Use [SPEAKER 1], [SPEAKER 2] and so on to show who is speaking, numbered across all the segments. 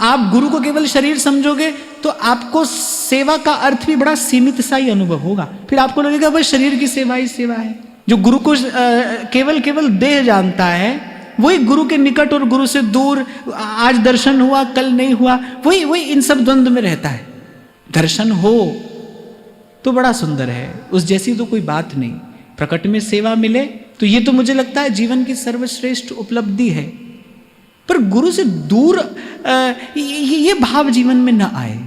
[SPEAKER 1] आप गुरु को केवल शरीर समझोगे तो आपको सेवा का अर्थ भी बड़ा सीमित सा ही अनुभव होगा। फिर आपको लगेगा बस शरीर की सेवा ही सेवा है। जो गुरु को केवल देह जानता है, वही गुरु के निकट और गुरु से दूर, आज दर्शन हुआ कल नहीं हुआ, वही इन सब द्वंद्व में रहता है। दर्शन हो तो बड़ा सुंदर है, उस जैसी तो कोई बात नहीं। प्रकट में सेवा मिले तो ये तो मुझे लगता है जीवन की सर्वश्रेष्ठ उपलब्धि है। पर गुरु से दूर ये भाव जीवन में न आए।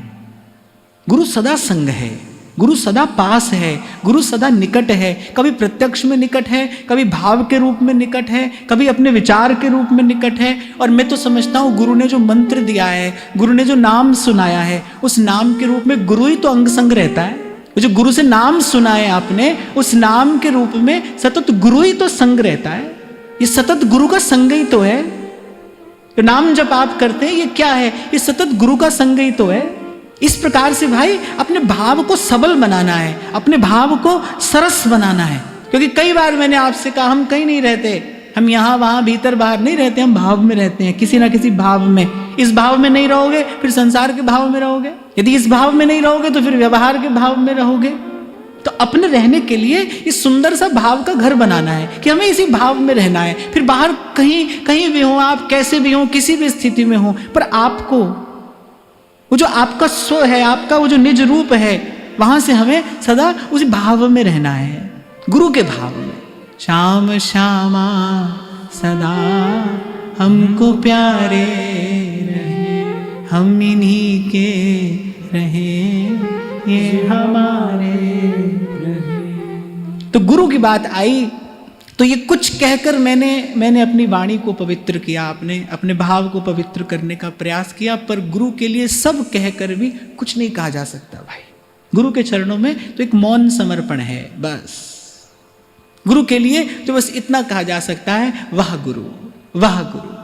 [SPEAKER 1] गुरु सदा संग है, गुरु सदा पास है, गुरु सदा निकट है। कभी प्रत्यक्ष में निकट है, कभी भाव के रूप में निकट है, कभी अपने विचार के रूप में निकट है। और मैं तो समझता हूँ गुरु ने जो मंत्र दिया है, गुरु ने जो नाम सुनाया है, उस नाम के रूप में गुरु ही तो अंग संग रहता है। जो गुरु से नाम सुनाए आपने, उस नाम के रूप में सतत गुरु ही तो संग रहता है। ये सतत गुरु का संग ही तो है। तो नाम जब आप करते हैं ये क्या है? ये सतत गुरु का संग ही तो है। इस प्रकार से भाई अपने भाव को सबल बनाना है, अपने भाव को सरस बनाना है। क्योंकि कई बार मैंने आपसे कहा हम कहीं नहीं रहते, हम यहाँ वहाँ भीतर बाहर नहीं रहते, हम भाव में रहते हैं, किसी ना किसी भाव में। इस भाव में नहीं रहोगे फिर संसार के भाव में रहोगे, यदि इस भाव में नहीं रहोगे तो फिर व्यवहार के भाव में रहोगे। तो अपने रहने के लिए इस सुंदर सा भाव का घर बनाना है कि हमें इसी भाव में रहना है। फिर बाहर कहीं भी हो, आप कैसे भी हो, किसी भी स्थिति में हो, पर आपको वो जो आपका स्व है, आपका वो जो निज रूप है, वहां से हमें सदा उस भाव में रहना है, गुरु के भाव में। श्याम श्यामा सदा हमको प्यारे रहे, हम इन्हीं के रहे ये हमारे रहे। तो गुरु की बात आई तो ये कुछ कहकर मैंने अपनी वाणी को पवित्र किया, अपने भाव को पवित्र करने का प्रयास किया। पर गुरु के लिए सब कहकर भी कुछ नहीं कहा जा सकता भाई। गुरु के चरणों में तो एक मौन समर्पण है बस। गुरु के लिए तो बस इतना कहा जा सकता है, वाह गुरु, वाह गुरु।